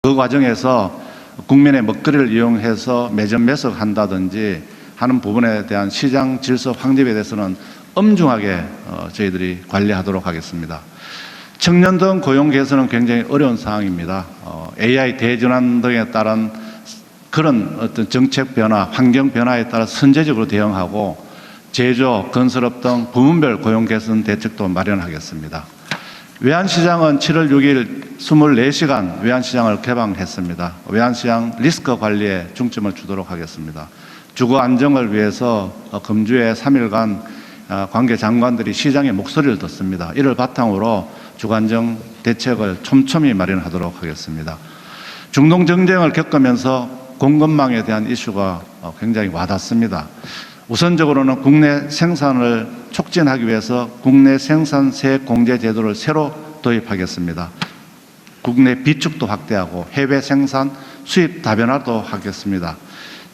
그 과정에서 국민의 먹거리를 이용해서 매점 매석한다든지 하는 부분에 대한 시장 질서 확립에 대해서는 엄중하게 저희들이 관리하도록 하겠습니다. 청년등 고용 개선은 굉장히 어려운 상황입니다. AI 대전환 등에 따른 그런 어떤 정책 변화, 환경 변화에 따라 선제적으로 대응하고 제조, 건설업 등 부문별 고용 개선 대책도 마련하겠습니다. 외환시장은 7월 6일 24시간 외환시장을 개방했습니다. 외환시장 리스크 관리에 중점을 주도록 하겠습니다. 주거 안정을 위해서 금주에 3일간 관계 장관들이 시장의 목소리를 듣습니다. 이를 바탕으로 주거 안정 대책을 촘촘히 마련하도록 하겠습니다. 중동 정쟁을 겪으면서 공급망에 대한 이슈가 굉장히 와닿습니다. 우선적으로는 국내 생산을 촉진하기 위해서 국내 생산세 공제 제도를 새로 도입하겠습니다. 국내 비축도 확대하고 해외 생산 수입 다변화도 하겠습니다.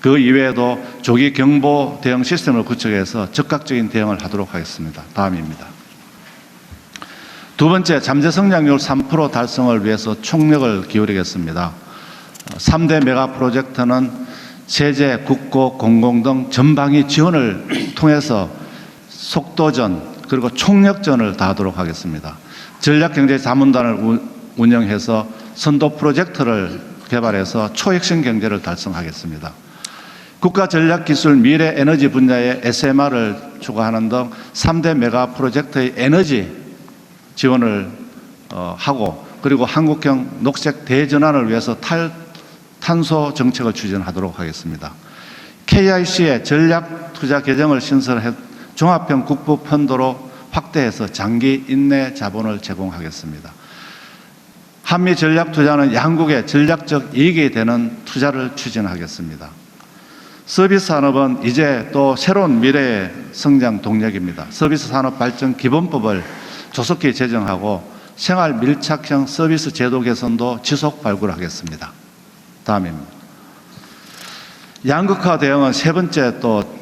그 이외에도 조기 경보 대응 시스템을 구축해서 적극적인 대응을 하도록 하겠습니다. 다음입니다. 두 번째, 잠재 성장률 3% 달성을 위해서 총력을 기울이겠습니다. 3대 메가 프로젝트는 세제, 국고, 공공 등 전방위 지원을 통해서 속도전 그리고 총력전을 다하도록 하겠습니다. 전략경제자문단을 운영해서 선도 프로젝트를 개발해서 초혁신 경제를 달성하겠습니다. 국가전략기술 미래에너지 분야의 SMR을 추가하는 등 3대 메가 프로젝트의 에너지 지원을 하고 그리고 한국형 녹색 대전환을 위해서 탄소 정책을 추진하도록 하겠습니다. KIC의 전략투자 계정을 신설해 종합형 국부펀드로 확대해서 장기 인내 자본을 제공하겠습니다. 한미 전략투자는 양국의 전략적 이익이 되는 투자를 추진하겠습니다. 서비스 산업은 이제 또 새로운 미래의 성장 동력입니다. 서비스 산업 발전 기본법을 조속히 제정하고 생활 밀착형 서비스 제도 개선도 지속 발굴하겠습니다. 다음입니다. 양극화 대응은 세 번째 또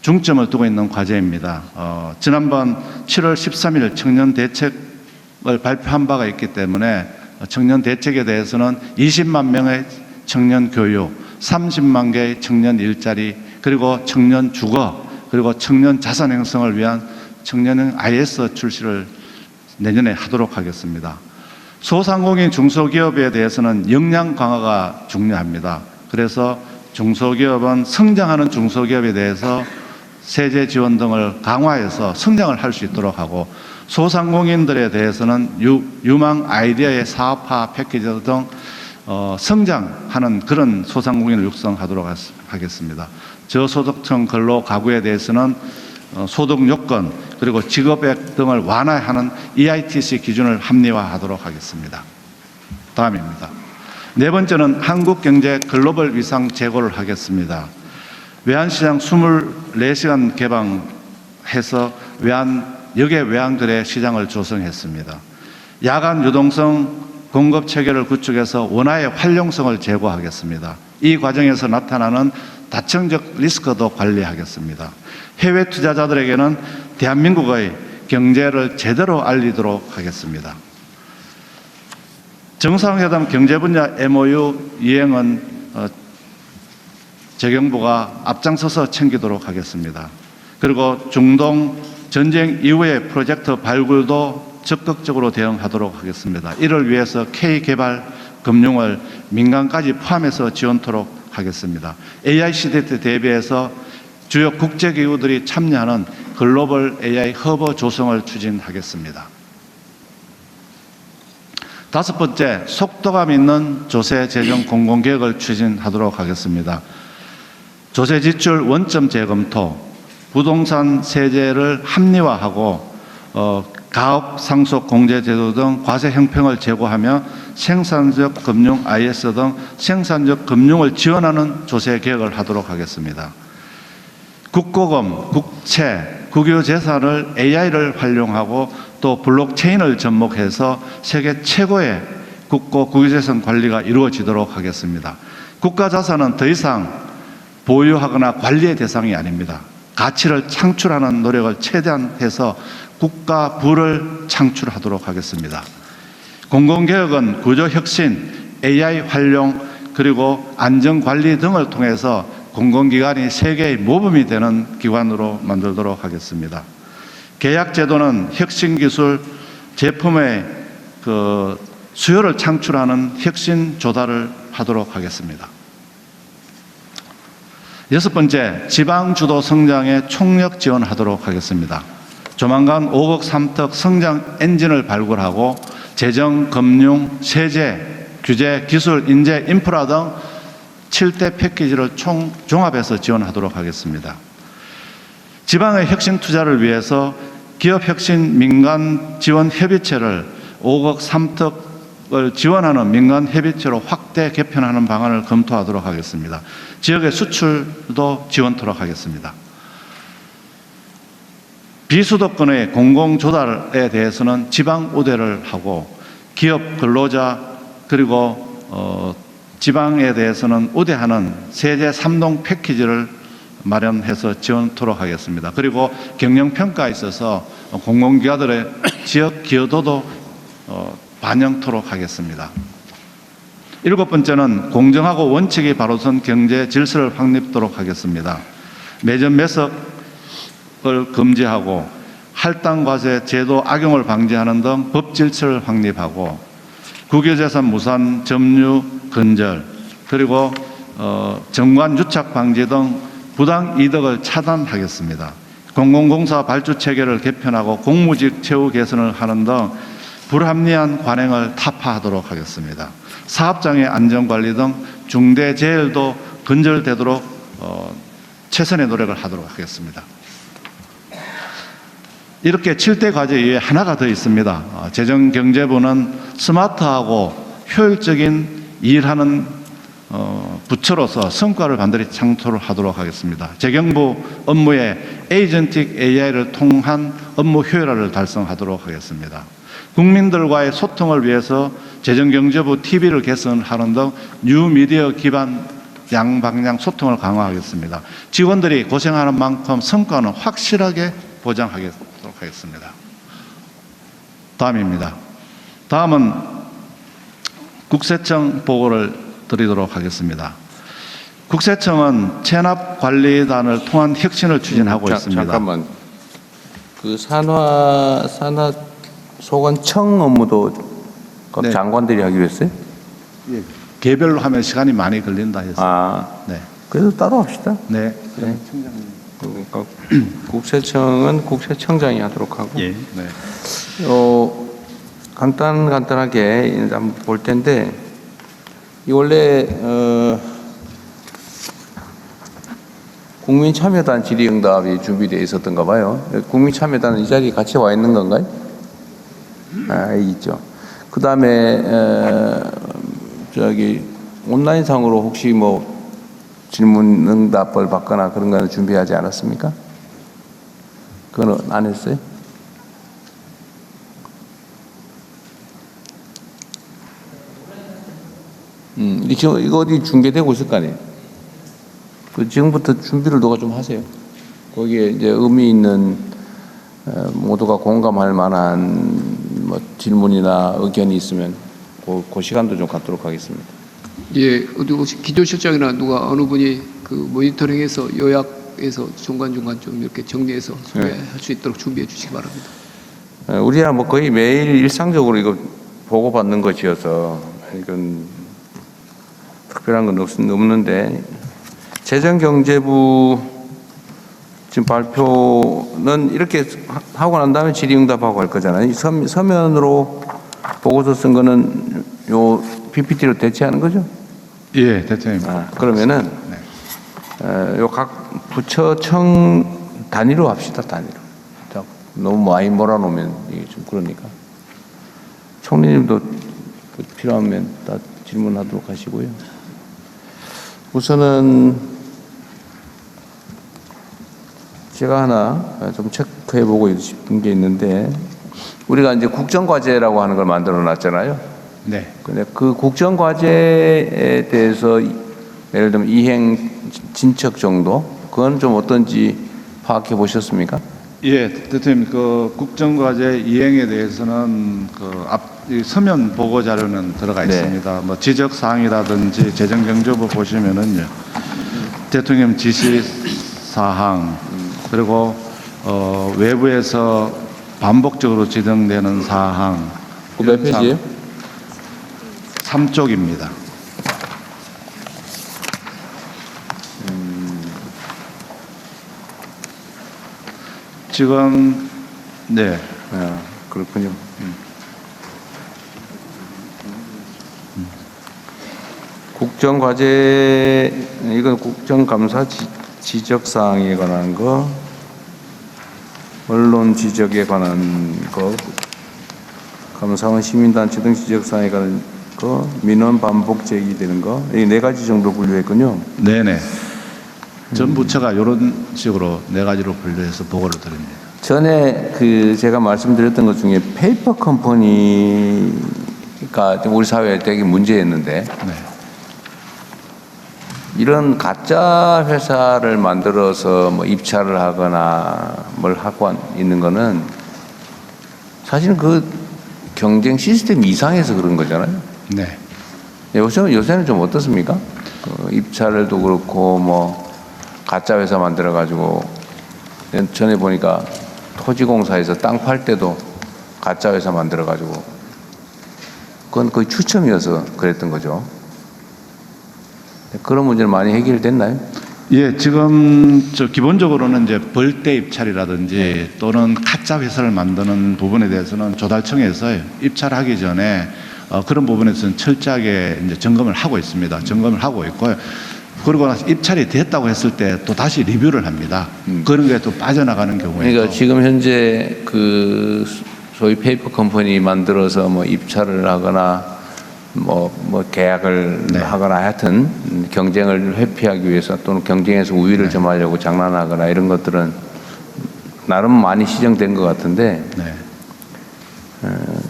중점을 두고 있는 과제입니다. 지난번 7월 13일 청년 대책을 발표한 바가 있기 때문에 청년 대책에 대해서는 20만 명의 청년 교육, 30만 개의 청년 일자리, 그리고 청년 주거, 그리고 청년 자산 형성을 위한 청년형 IS 출시를 내년에 하도록 하겠습니다. 소상공인 중소기업에 대해서는 역량 강화가 중요합니다. 그래서 중소기업은 성장하는 중소기업에 대해서 세제 지원 등을 강화해서 성장을 할 수 있도록 하고 소상공인들에 대해서는 유망 아이디어의 사업화 패키지 등 성장하는 그런 소상공인을 육성하도록 하겠습니다. 저소득층 근로 가구에 대해서는 소득 요건 그리고 직업액 등을 완화하는 EITC 기준을 합리화하도록 하겠습니다. 다음입니다. 네 번째는 한국경제 글로벌 위상 제고를 하겠습니다. 외환시장 24시간 개방해서 역외 외환거래 시장을 조성했습니다. 야간 유동성 공급 체계를 구축해서 원화의 활용성을 제고하겠습니다. 이 과정에서 나타나는 다층적 리스크도 관리하겠습니다. 해외 투자자들에게는 대한민국의 경제를 제대로 알리도록 하겠습니다. 정상회담 경제 분야 MOU 이행은 재경부가 앞장서서 챙기도록 하겠습니다. 그리고 중동 전쟁 이후의 프로젝트 발굴도 적극적으로 대응하도록 하겠습니다. 이를 위해서 K개발 금융을 민간까지 포함해서 지원토록 하겠습니다. AI 시대 때 대비해서 주요 국제기구들이 참여하는 글로벌 AI 허브 조성을 추진하겠습니다. 다섯 번째, 속도감 있는 조세 재정 공공개혁을 추진하도록 하겠습니다. 조세 지출 원점 재검토, 부동산 세제를 합리화하고 가업 상속 공제 제도 등 과세 형평을 제고하며 생산적 금융 IS 등 생산적 금융을 지원하는 조세 개혁을 하도록 하겠습니다. 국고금, 국채, 국유재산을 AI를 활용하고 또 블록체인을 접목해서 세계 최고의 국고 국유재산 관리가 이루어지도록 하겠습니다. 국가자산은 더 이상 보유하거나 관리의 대상이 아닙니다. 가치를 창출하는 노력을 최대한 해서 국가 부를 창출하도록 하겠습니다. 공공개혁은 구조혁신, AI 활용 그리고 안전관리 등을 통해서 공공기관이 세계의 모범이 되는 기관으로 만들도록 하겠습니다. 계약제도는 혁신기술 제품의 수요를 창출하는 혁신 조달을 하도록 하겠습니다. 여섯 번째, 지방주도 성장에 총력 지원하도록 하겠습니다. 조만간 5억 3턱 성장 엔진을 발굴하고 재정, 금융, 세제, 규제, 기술, 인재, 인프라 등 7대 패키지를 종합해서 지원하도록 하겠습니다. 지방의 혁신 투자를 위해서 기업혁신 민간 지원 협의체를 5억 3턱을 지원하는 민간 협의체로 확대 개편하는 방안을 검토하도록 하겠습니다. 지역의 수출도 지원토록 하겠습니다. 비수도권의 공공조달에 대해서는 지방 우대를 하고 기업 근로자 그리고 지방에 대해서는 우대하는 세제 3동 패키지를 마련해서 지원토록 하겠습니다. 그리고 경영평가에 있어서 공공기관들의 지역 기여도도 반영토록 하겠습니다. 일곱 번째는 공정하고 원칙이 바로선 경제 질서를 확립토록 하겠습니다. 매점 매석을 금지하고 할당과세 제도 악용을 방지하는 등 법 질서를 확립하고 국유재산 무산, 점유, 근절 그리고 정관 유착 방지 등 부당 이득을 차단하겠습니다. 공공공사 발주 체계를 개편하고 공무직 채우 개선을 하는 등 불합리한 관행을 타파하도록 하겠습니다. 사업장의 안전관리 등 중대재해도 근절되도록 최선의 노력을 하도록 하겠습니다. 이렇게 7대 과제 이외에 하나가 더 있습니다. 재정경제부는 스마트하고 효율적인 일하는 부처로서 성과를 반드시 창출하도록 하겠습니다. 재경부 업무에 에이전틱 AI를 통한 업무 효율화를 달성하도록 하겠습니다. 국민들과의 소통을 위해서 재정경제부 TV를 개선하는 등 뉴미디어 기반 양방향 소통을 강화하겠습니다. 직원들이 고생하는 만큼 성과는 확실하게 보장하도록 하겠습니다. 다음입니다. 다음은 국세청 보고를 드리도록 하겠습니다. 국세청은 체납관리단을 통한 혁신을 추진하고 있습니다. 잠깐만. 그 산하소관청 업무도 네. 장관들이 하기로 했어요? 예, 개별로 하면 시간이 많이 걸린다 해서. 네. 그래서 따로 합시다. 네. 네. 그러니까 국세청은 국세청장이 하도록 하고. 예. 네. 간단하게 한번 볼 텐데, 이 원래 국민참여단 질의응답이 준비되어 있었던가 봐요. 국민참여단은 이 자리에 같이 와 있는 건가요? 있죠. 그 다음에 온라인상으로 혹시 뭐 질문응답을 받거나 그런 거는 준비하지 않았습니까? 그건 안 했어요? 이거 어디 중계되고 있을 거 아니에요? 지금부터 준비를 누가 좀 하세요. 거기에 이제 의미 있는 모두가 공감할 만한 뭐 질문이나 의견이 있으면 그 시간도 좀 갖도록 하겠습니다. 예, 어디 혹시 기조실장이나 누가 어느 분이 그 모니터링해서 요약해서 중간중간 좀 이렇게 정리해서 소개할 수 있도록 준비해 주시기 바랍니다. 우리야 뭐 거의 매일 일상적으로 이거 보고받는 것이어서 이건 특별한 건 없는데, 재정경제부 지금 발표는 이렇게 하고 난 다음에 질의응답하고 할 거잖아요. 서면으로 보고서 쓴 거는 요 PPT로 대체하는 거죠? 예, 대통령님. 그러면은 요 각 부처청 단위로 합시다. 단위로. 너무 많이 몰아놓으면 이게 좀 그러니까. 총리님도 필요하면 다 질문하도록 하시고요. 우선은 제가 하나 좀 체크해보고 싶은 게 있는데, 우리가 이제 국정과제라고 하는 걸 만들어 놨잖아요. 네. 근데 그 국정과제에 대해서 예를 들면 이행 진척 정도, 그건 좀 어떤지 파악해 보셨습니까? 예, 대통령 그 국정과제 이행에 대해서는 그 이 서면 보고 자료는 들어가 네. 있습니다. 뭐 지적 사항이라든지 재정경제부 보시면은요. 대통령 지시 사항 그리고 외부에서 반복적으로 지정되는 사항. 몇 페이지예요? 3쪽입니다. 지금 네. 아, 그렇군요. 국정과제 이건 국정감사 지적 사항에 관한 거, 언론 지적에 관한 거, 감사원 시민단체 등 지적 사항에 관한 거, 민원 반복 제기되는 거, 이 네 가지 정도 분류했군요. 네네. 전 부처가 이런 식으로 네 가지로 분류해서 보고를 드립니다. 전에 그 제가 말씀드렸던 것 중에 페이퍼 컴퍼니가 우리 사회에 되게 문제였는데 네. 이런 가짜 회사를 만들어서 뭐 입찰을 하거나 뭘 하고 있는 거는 사실은 그 경쟁 시스템 이상해서 그런 거잖아요. 네. 요새는 좀 어떻습니까? 그 입찰도 그렇고 뭐 가짜 회사 만들어 가지고 전에 보니까 토지공사에서 땅 팔 때도 가짜 회사 만들어 가지고 그건 거의 추첨이어서 그랬던 거죠. 그런 문제는 많이 해결됐나요? 예, 지금 기본적으로는 이제 벌떼 입찰이라든지 또는 가짜 회사를 만드는 부분에 대해서는 조달청에서 입찰하기 전에 그런 부분에서는 철저하게 이제 점검을 하고 있습니다. 점검을 하고 있고요. 그러고 나서 입찰이 됐다고 했을 때 또 다시 리뷰를 합니다. 그런 게 또 빠져나가는 경우에 그러니까 지금 현재 그 소위 페이퍼 컴퍼니 만들어서 뭐 입찰을 하거나 뭐 계약을 네. 하거나 하여튼 경쟁을 회피하기 위해서 또는 경쟁에서 우위를 점하려고 장난하거나 이런 것들은 나름 많이 시정된 것 같은데 네.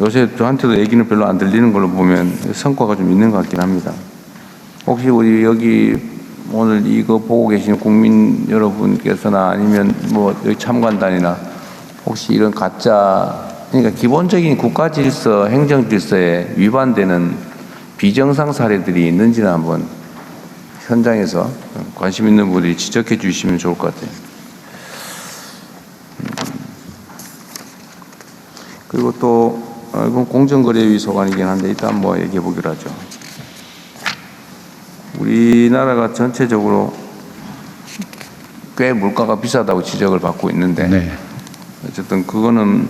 요새 저한테도 얘기는 별로 안 들리는 걸로 보면 성과가 좀 있는 것 같긴 합니다. 혹시 우리 여기 오늘 이거 보고 계신 국민 여러분께서나 아니면 뭐 여기 참관단이나 혹시 이런 가짜 그러니까 기본적인 국가 질서, 행정 질서에 위반되는 비정상 사례들이 있는지는 한번 현장에서 관심 있는 분들이 지적해 주시면 좋을 것 같아요. 그리고 또 이건 공정거래위 소관이긴 한데 일단 뭐 얘기해 보기로 하죠. 우리나라가 전체적으로 꽤 물가가 비싸다고 지적을 받고 있는데 네. 어쨌든 그거는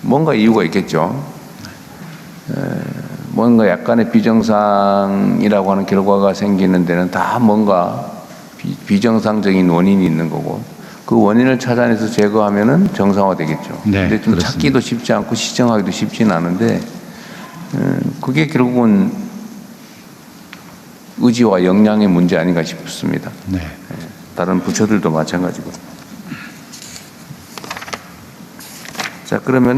뭔가 이유가 있겠죠. 뭔가 약간의 비정상이라고 하는 결과가 생기는 데는 다 뭔가 비정상적인 원인이 있는 거고 그 원인을 찾아내서 제거하면은 정상화되겠죠. 네, 근데 좀 그렇습니다. 찾기도 쉽지 않고 시정하기도 쉽지는 않은데 그게 결국은 의지와 역량의 문제 아닌가 싶습니다. 네. 다른 부처들도 마찬가지고. 자, 그러면은